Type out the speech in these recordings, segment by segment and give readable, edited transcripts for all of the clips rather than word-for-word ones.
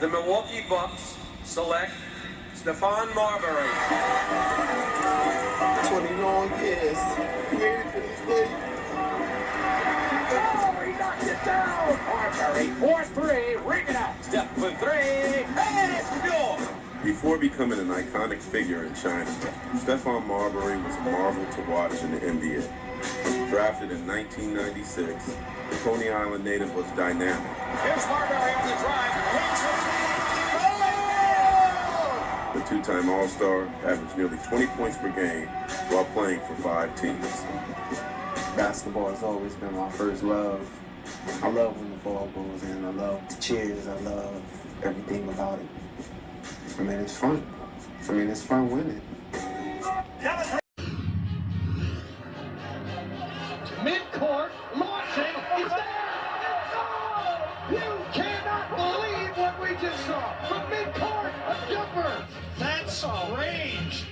the Milwaukee Bucks select Stephon Marbury. 20 long years. Created for these days. Oh, he knocked it down. Marbury, 4-3, ring it out. Step for three, and it's good. Before becoming an iconic figure in China, Stephon Marbury was a marvel to watch in the NBA. Drafted in 1996, the Coney Island native was dynamic. Here's Marbury on the drive. The two-time All-Star averaged nearly 20 points per game while playing for 5 teams. Basketball has always been my first love. I love when the ball goes in. I love the cheers. I love everything about it. I mean, it's fun. It's fun winning. Midcourt, launching, he's there! You cannot believe what we just saw! From midcourt, a jumper! That's a range!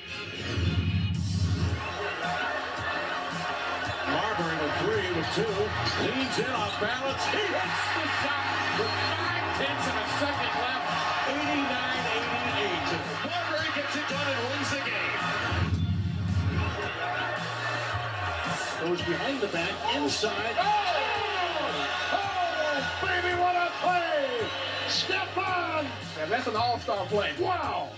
Marbury with 3 with 2, leans in off balance, he hits the shot with 5/10 of a second left, 89-88. Marbury gets it done and wins the game. Goes behind the back, inside. Oh, baby, what a play! Stephon! And that's an all-star play. Wow!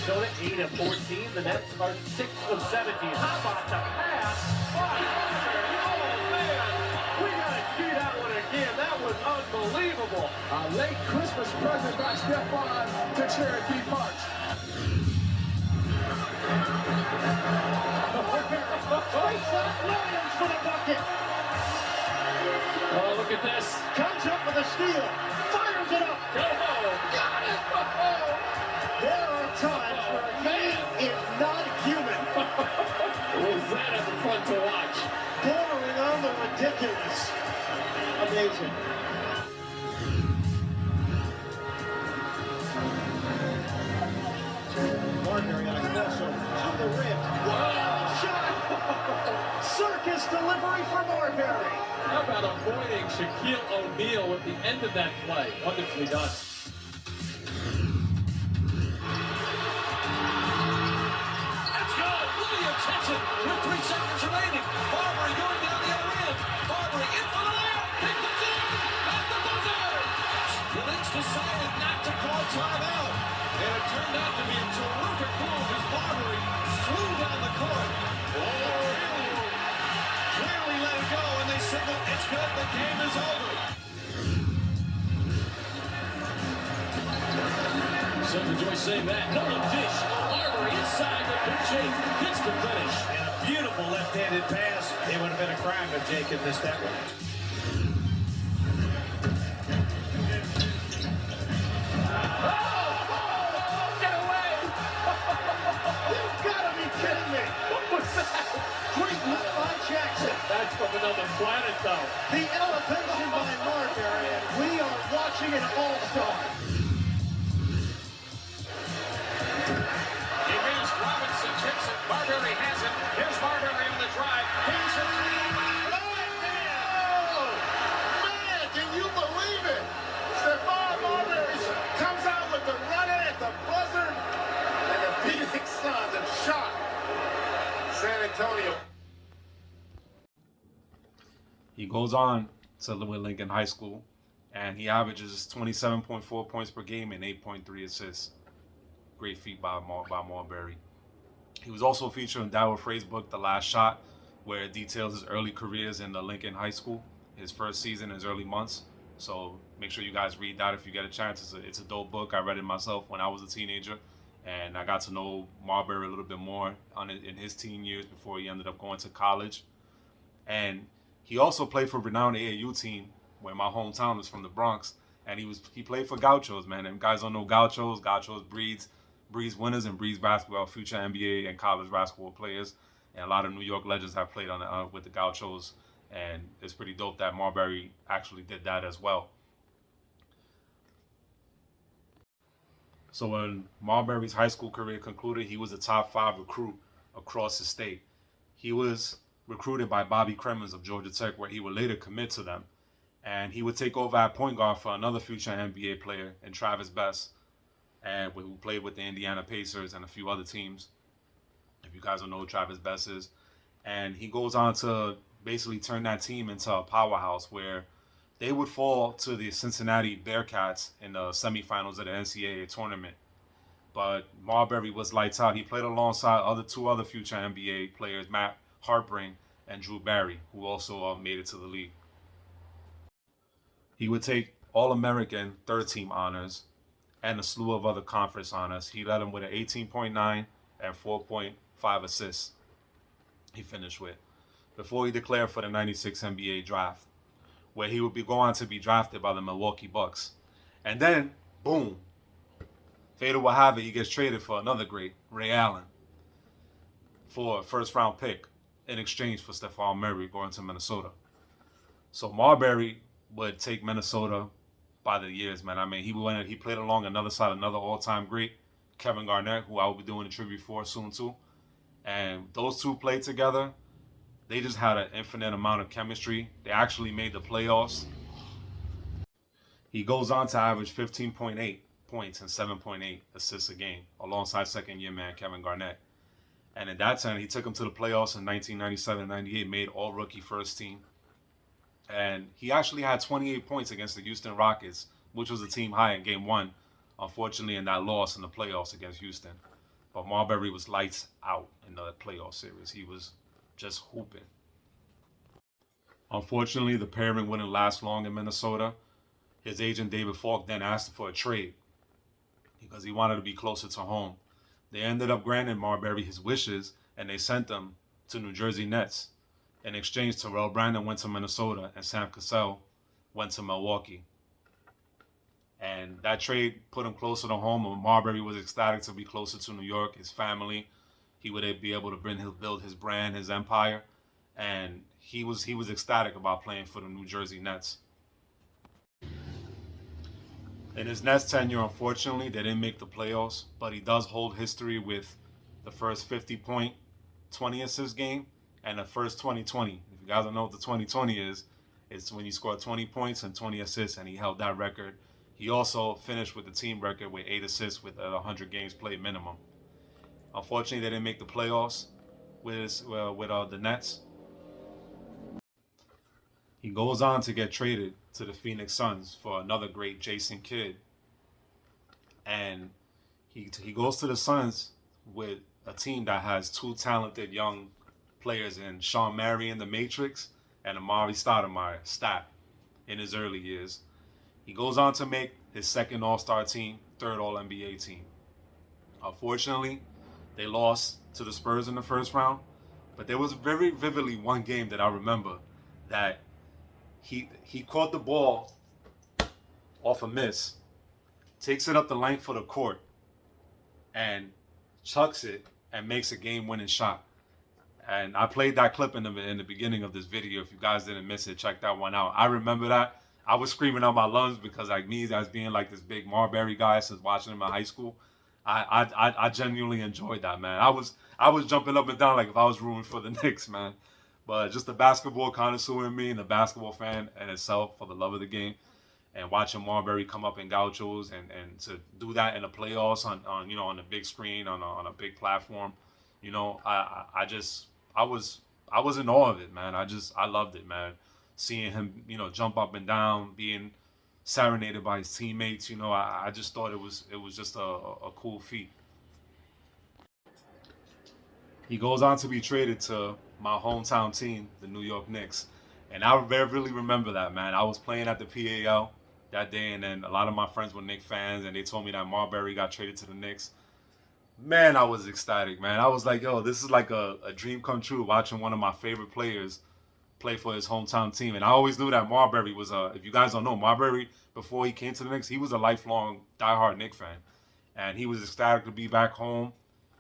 Minnesota 8 of 14. The Nets are 6 of 17. How about the pass? Oh, man. We got to see that one again. That was unbelievable. A late Christmas present by Stephon to Cherokee Park. Straight shot, Williams for the bucket. Oh, look at this. Comes up with a steal. Fires it up. Go home. Got it. Oh. There are times where a man is not human. Was that ever fun to watch? Bordering on the ridiculous. Amazing. Marbury on a crossover to the rim. Wild shot! Circus delivery for Marbury. How about avoiding Shaquille O'Neal at the end of that play? Wonderfully done. That's good. Williams hits it with 3 seconds remaining. Marbury going down the other end. Marbury in for the layup. He puts it in at the buzzer. The Knicks decided not to call timeout. And it turned out to be a terrific move as Marbury flew down the court. Clearly let it go, and they signal it's good. The game is over. Something Joyce saying that. No dish. Marbury inside the good shape. Gets the finish. And a beautiful left-handed pass. It would have been a crime if Jake had missed that one. Get away! You've got to be kidding me! What was that? Great move by Jackson. That's from another planet, though. The elevation by Marbury, and we are watching an all-star. He missed. Robinson tips it. Marbury has it. Here's Marbury on the drive. He's a three. Oh, man, can you believe it? Stephon Marbury comes out with the runner at the buzzer, and the Phoenix Suns have shot San Antonio. He goes on to Lincoln High School, and he averages 27.4 points per game and 8.3 assists. Great feat by Marbury. He was also featured in Darryl Frey's book, The Last Shot, where it details his early careers in the Lincoln High School, his first season, his early months. So make sure you guys read that if you get a chance. It's a dope book. I read it myself when I was a teenager, and I got to know Marbury a little bit more in his teen years before he ended up going to college. And he also played for a renowned AAU team where my hometown is from the Bronx, and he played for Gauchos, man. And guys don't know Gauchos. Gauchos breeds winners and breeds basketball, future NBA and college basketball players. And a lot of New York legends have played with the Gauchos, and it's pretty dope that Marbury actually did that as well. So when Marbury's high school career concluded, he was a top 5 recruit across the state. He was recruited by Bobby Cremins of Georgia Tech, where he would later commit to them. And he would take over at point guard for another future NBA player, and Travis Best, and who played with the Indiana Pacers and a few other teams. If you guys don't know who Travis Best is. And he goes on to basically turn that team into a powerhouse where they would fall to the Cincinnati Bearcats in the semifinals of the NCAA tournament. But Marbury was lights out. He played alongside two other future NBA players, Matt Harpring and Drew Barry, who also made it to the league. He would take All-American third-team honors and a slew of other conference honors. He led them with an 18.9 and 4.5 assists he finished with before he declared for the 96 NBA draft, where he would be going to be drafted by the Milwaukee Bucks. And then, boom, fate will have it, he gets traded for another great, Ray Allen, for a first-round pick in exchange for Stephon Marbury going to Minnesota. So Marbury would take Minnesota by the years, man. I mean, he played along another side, another all-time great, Kevin Garnett, who I will be doing a tribute for soon too. And those two played together. They just had an infinite amount of chemistry. They actually made the playoffs. He goes on to average 15.8 points and 7.8 assists a game alongside second-year man Kevin Garnett. And in that time, he took him to the playoffs in 1997-98, made all-rookie first team. And he actually had 28 points against the Houston Rockets, which was a team high in Game 1, unfortunately, in that loss in the playoffs against Houston. But Marbury was lights out in the playoff series. He was just hooping. Unfortunately, the pairing wouldn't last long in Minnesota. His agent, David Falk, then asked him for a trade because he wanted to be closer to home. They ended up granting Marbury his wishes, and they sent him to New Jersey Nets. In exchange, Terrell Brandon went to Minnesota, and Sam Cassell went to Milwaukee. And that trade put him closer to home. And Marbury was ecstatic to be closer to New York, his family. He would be able to build his brand, his empire. And he was ecstatic about playing for the New Jersey Nets. In his Nets tenure, unfortunately, they didn't make the playoffs, but he does hold history with the first 50-point, 20-assist game and the first 20-20. If you guys don't know what the 20-20 is, it's when you score 20 points and 20 assists, and he held that record. He also finished with the team record with 8 assists with 100 games played minimum. Unfortunately, they didn't make the playoffs with the Nets. He goes on to get traded to the Phoenix Suns for another great Jason Kidd. And he goes to the Suns with a team that has two talented young players in Sean Marion, the Matrix, and Amari Stoudemire, Stat, in his early years. He goes on to make his second All-Star team, third All-NBA team. Unfortunately, they lost to the Spurs in the first round, but there was very vividly one game that I remember that he caught the ball off a miss, takes it up the length of the court, and chucks it and makes a game-winning shot. And I played that clip in the beginning of this video. If you guys didn't miss it, check that one out. I remember that. I was screaming out my lungs because, like, me as being like this big Marbury guy since watching him in high school, I genuinely enjoyed that, man. I was jumping up and down like if I was rooting for the Knicks, man. But just the basketball connoisseur in me and the basketball fan in itself for the love of the game, and watching Marbury come up in gauchos and to do that in the playoffs on the big screen on a big platform, I was in awe of it, man. I loved it, man. Seeing him, jump up and down, being serenaded by his teammates, I just thought it was just a cool feat. He goes on to be traded to my hometown team, the New York Knicks. And I really remember that, man. I was playing at the PAL that day, and then a lot of my friends were Knicks fans, and they told me that Marbury got traded to the Knicks. Man, I was ecstatic, man. I was like, yo, this is like a dream come true, watching one of my favorite players play for his hometown team. And I always knew that Marbury was if you guys don't know, Marbury, before he came to the Knicks, he was a lifelong diehard Knicks fan. And he was ecstatic to be back home.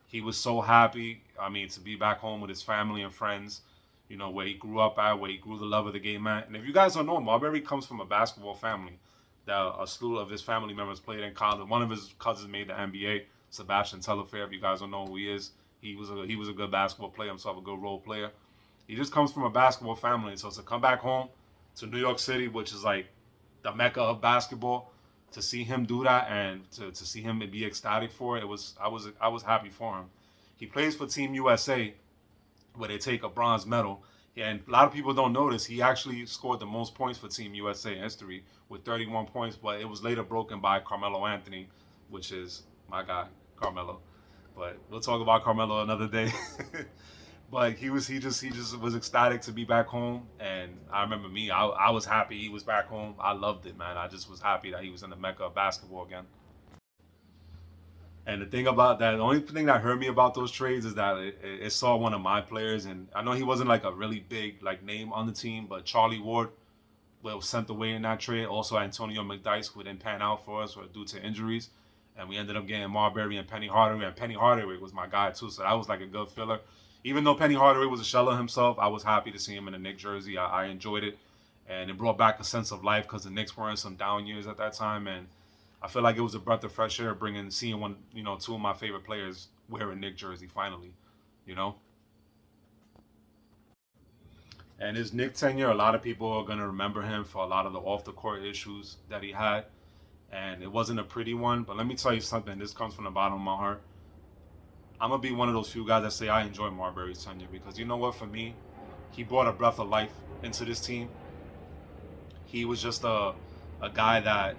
He was so happy, to be back home with his family and friends, where he grew up at, where he grew the love of the game at. And if you guys don't know, Marbury comes from a basketball family. That a slew of his family members played in college. One of his cousins made the NBA, Sebastian Telfair. If you guys don't know who he is, he was a good basketball player himself, a good role player. He just comes from a basketball family. So to come back home to New York City, which is like the mecca of basketball. To see him do that and to see him be ecstatic for it, I was happy for him. He plays for Team USA, where they take a bronze medal. And a lot of people don't notice he actually scored the most points for Team USA in history with 31 points, but it was later broken by Carmelo Anthony, which is my guy, Carmelo. But we'll talk about Carmelo another day. But he just was ecstatic to be back home, and I remember me. I was happy he was back home. I loved it, man. I just was happy that he was in the mecca of basketball again. And the thing about that, the only thing that hurt me about those trades is that it saw one of my players, and I know he wasn't like a really big like name on the team, but Charlie Ward was sent away in that trade. Also Antonio McDyess, who didn't pan out for us due to injuries, and we ended up getting Marbury and Penny Hardaway. And Penny Hardaway was my guy too, so that was like a good filler. Even though Penny Hardaway was a shell of himself, I was happy to see him in a Knicks jersey. I enjoyed it, and it brought back a sense of life because the Knicks were in some down years at that time, and I feel like it was a breath of fresh air seeing two of my favorite players wear a Knicks jersey finally, you know. And his Knicks tenure, a lot of people are gonna remember him for a lot of the off the court issues that he had, and it wasn't a pretty one. But let me tell you something. This comes from the bottom of my heart. I'm gonna be one of those few guys that say I enjoy Marbury's tenure because you know what? For me, he brought a breath of life into this team. He was just a guy that,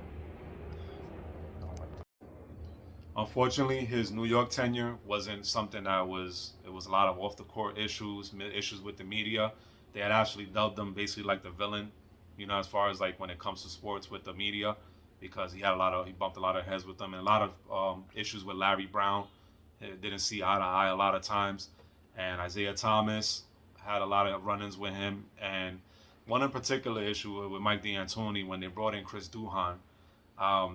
unfortunately, his New York tenure wasn't something that was. It was a lot of off the court issues with the media. They had actually dubbed him basically like the villain, as far as like when it comes to sports with the media, because he bumped a lot of heads with them and a lot of issues with Larry Brown. Didn't see eye to eye a lot of times, and Isaiah Thomas had a lot of run-ins with him. And one in particular issue with Mike D'Antoni, when they brought in Chris Duhon,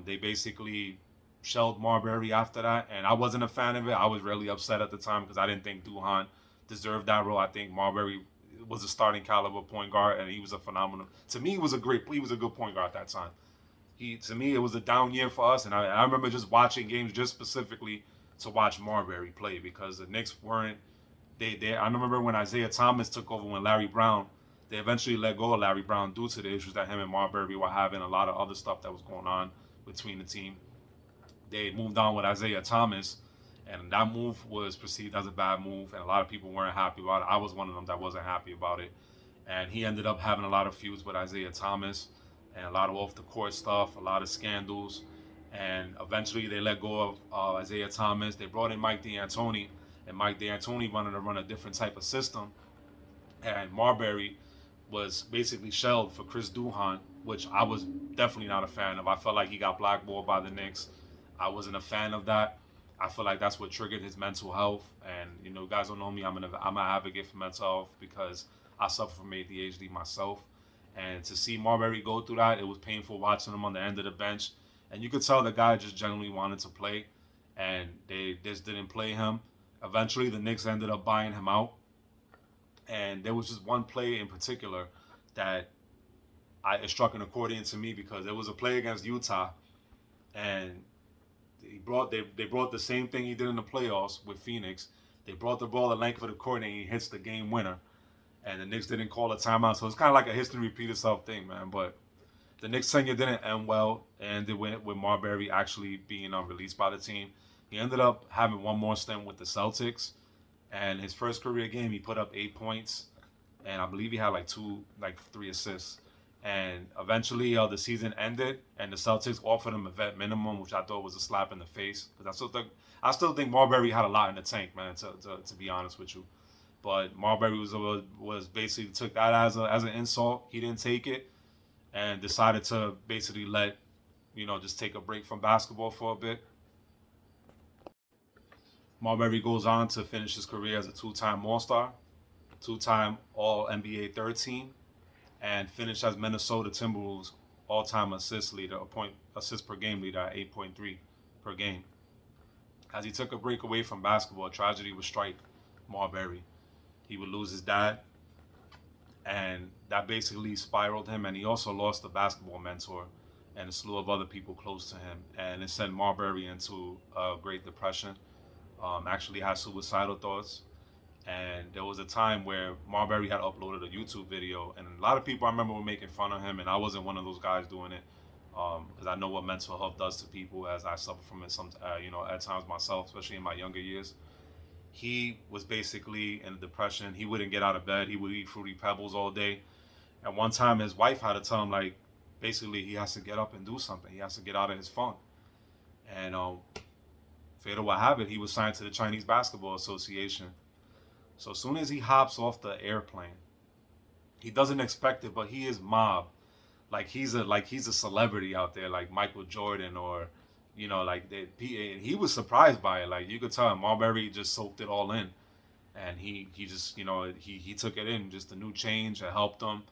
they basically shelled Marbury after that, and I wasn't a fan of it. I was really upset at the time because I didn't think Duhon deserved that role. I think Marbury was a starting caliber point guard, and he was a phenomenal. To me, he was a good point guard at that time. To me, it was a down year for us, and I remember just watching games just specifically to watch Marbury play because the Knicks weren't. I remember when Isaiah Thomas took over when Larry Brown. They eventually let go of Larry Brown due to the issues that him and Marbury were having, a lot of other stuff that was going on between the team. They moved on with Isaiah Thomas, and that move was perceived as a bad move, and a lot of people weren't happy about it. I was one of them that wasn't happy about it. And he ended up having a lot of feuds with Isaiah Thomas and a lot of off-the-court stuff, a lot of scandals. And eventually they let go of Isaiah Thomas. They brought in Mike D'Antoni, and Mike D'Antoni wanted to run a different type of system. And Marbury was basically shelled for Chris Duhon, which I was definitely not a fan of. I felt like he got blackballed by the Knicks. I wasn't a fan of that. I feel like that's what triggered his mental health. And you guys don't know me. I'm an advocate for mental health because I suffer from ADHD myself. And to see Marbury go through that, it was painful watching him on the end of the bench. And you could tell the guy just genuinely wanted to play, and they just didn't play him. Eventually, the Knicks ended up buying him out. And there was just one play in particular that it struck an accordion to me because it was a play against Utah, and they brought the same thing he did in the playoffs with Phoenix. They brought the ball the length of the court, and he hits the game winner. And the Knicks didn't call a timeout, so it's kind of like a history repeat itself thing, man. But the Knicks tenure didn't end well, and it went with Marbury actually being released by the team. He ended up having one more stint with the Celtics, and his first career game, he put up 8 points, and I believe he had like 3 assists. And eventually, the season ended, and the Celtics offered him a vet minimum, which I thought was a slap in the face. Because I still think Marbury had a lot in the tank, man. To be honest with you, but Marbury was basically took that as an insult. He didn't take it, and decided to basically just take a break from basketball for a bit. Marbury goes on to finish his career as a 2-time All-Star, 2-time All-NBA third team, and finished as Minnesota Timberwolves all-time assist leader, assist per game leader at 8.3 per game. As he took a break away from basketball, tragedy would strike Marbury. He would lose his dad, and that basically spiraled him, and he also lost a basketball mentor and a slew of other people close to him, and it sent Marbury into a Great Depression. Actually had suicidal thoughts, And there was a time where Marbury had uploaded a YouTube video, and a lot of people I remember were making fun of him, and I wasn't one of those guys doing it, because I know what mental health does to people, as I suffer from it at times myself, especially in my younger years. He was basically in a depression. He wouldn't get out of bed. He would eat Fruity Pebbles all day. And one time his wife had to tell him, like, basically he has to get up and do something. He has to get out of his funk. And fatal what happened, he was signed to the Chinese Basketball Association. So as soon as he hops off the airplane, he doesn't expect it, but he is mob. Like he's a celebrity out there, like Michael Jordan, or he was surprised by it. Like you could tell Marbury just soaked it all in, and he just he took it in. Just a new change that helped him.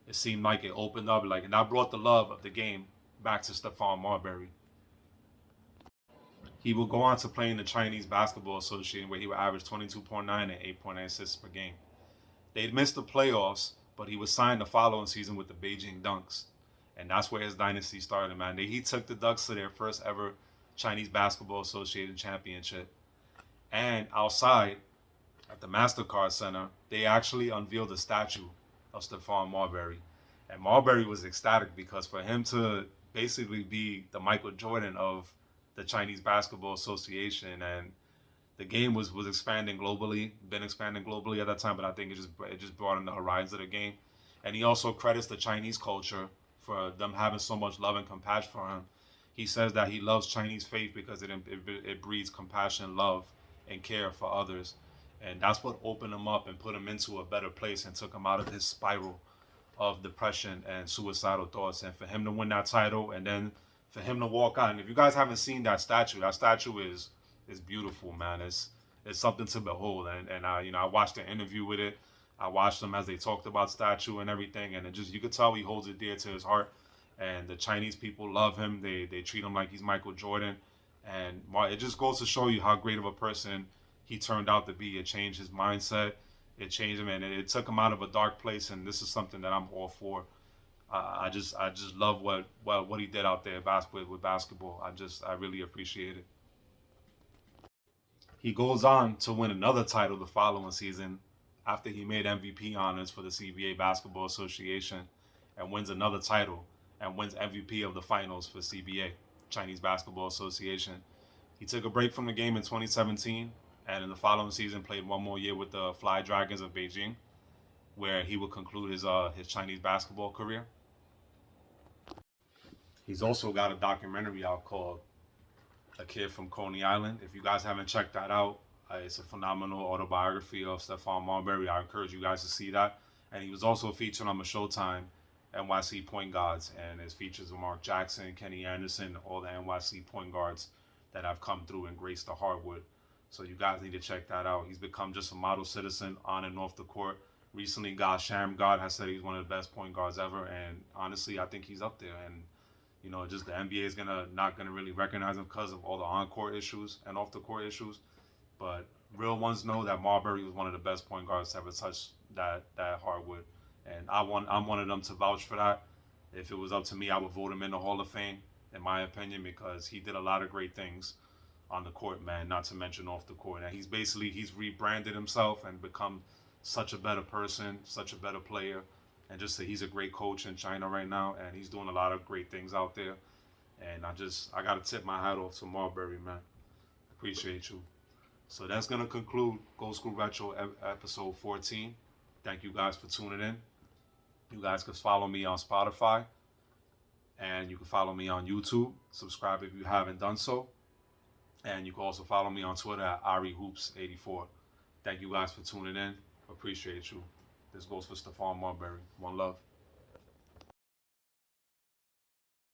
It seemed like it opened up, and that brought the love of the game back to Stephon Marbury. He will go on to play in the Chinese Basketball Association, where he would average 22.9 and 8.9 assists per game. They'd missed the playoffs, but he was signed the following season with the Beijing Dunks. And that's where his dynasty started, man. He took the Ducks to their first ever Chinese Basketball Association championship. And outside, at the MasterCard Center, they actually unveiled a statue of Stephon Marbury. And Marbury was ecstatic because for him to basically be the Michael Jordan of the Chinese Basketball Association, and the game was expanding globally, been expanding globally at that time, but I think it just broadened the horizons of the game. And he also credits the Chinese culture for them having so much love and compassion for him. He says that he loves Chinese faith because it breeds compassion, love, and care for others. And that's what opened him up and put him into a better place and took him out of his spiral of depression and suicidal thoughts. And for him to win that title, and then for him to walk out. And if you guys haven't seen that statue is beautiful, man. It's something to behold. And I watched the interview with it. I watched them as they talked about statue and everything, and you could tell he holds it dear to his heart. And the Chinese people love him. They treat him like he's Michael Jordan. And it just goes to show you how great of a person he turned out to be. It changed his mindset. It changed him, and it took him out of a dark place. And this is something that I'm all for. I just love what he did out there with basketball. I really appreciate it. He goes on to win another title the following season after he made MVP honors for the CBA Basketball Association, and wins another title and wins MVP of the finals for CBA, Chinese Basketball Association. He took a break from the game in 2017, and in the following season played one more year with the Fly Dragons of Beijing, where he would conclude his Chinese basketball career. He's also got a documentary out called A Kid from Coney Island. If you guys haven't checked that out, it's a phenomenal autobiography of Stephon Marbury. I encourage you guys to see that. And he was also featured on the Showtime NYC Point Guards, and it features Mark Jackson, Kenny Anderson, all the NYC point guards that have come through and graced the hardwood. So you guys need to check that out. He's become just a model citizen on and off the court. Recently, God has said he's one of the best point guards ever, and honestly, I think he's up there. And just the NBA is not gonna really recognize him because of all the on-court issues and off-the-court issues. But real ones know that Marbury was one of the best point guards to ever touch that hardwood, and I'm one of them to vouch for that. If it was up to me, I would vote him in the Hall of Fame, in my opinion, because he did a lot of great things on the court, man. Not to mention off the court, and he's rebranded himself and become such a better person, such a better player. And he's a great coach in China right now, and he's doing a lot of great things out there. And I got to tip my hat off to Marbury, man. Appreciate you. So that's going to conclude Gold School Retro episode 14. Thank you guys for tuning in. You guys can follow me on Spotify, and you can follow me on YouTube. Subscribe if you haven't done so. And you can also follow me on Twitter at AriHoops84. Thank you guys for tuning in. Appreciate you. This goes for Stephon Marbury. One love.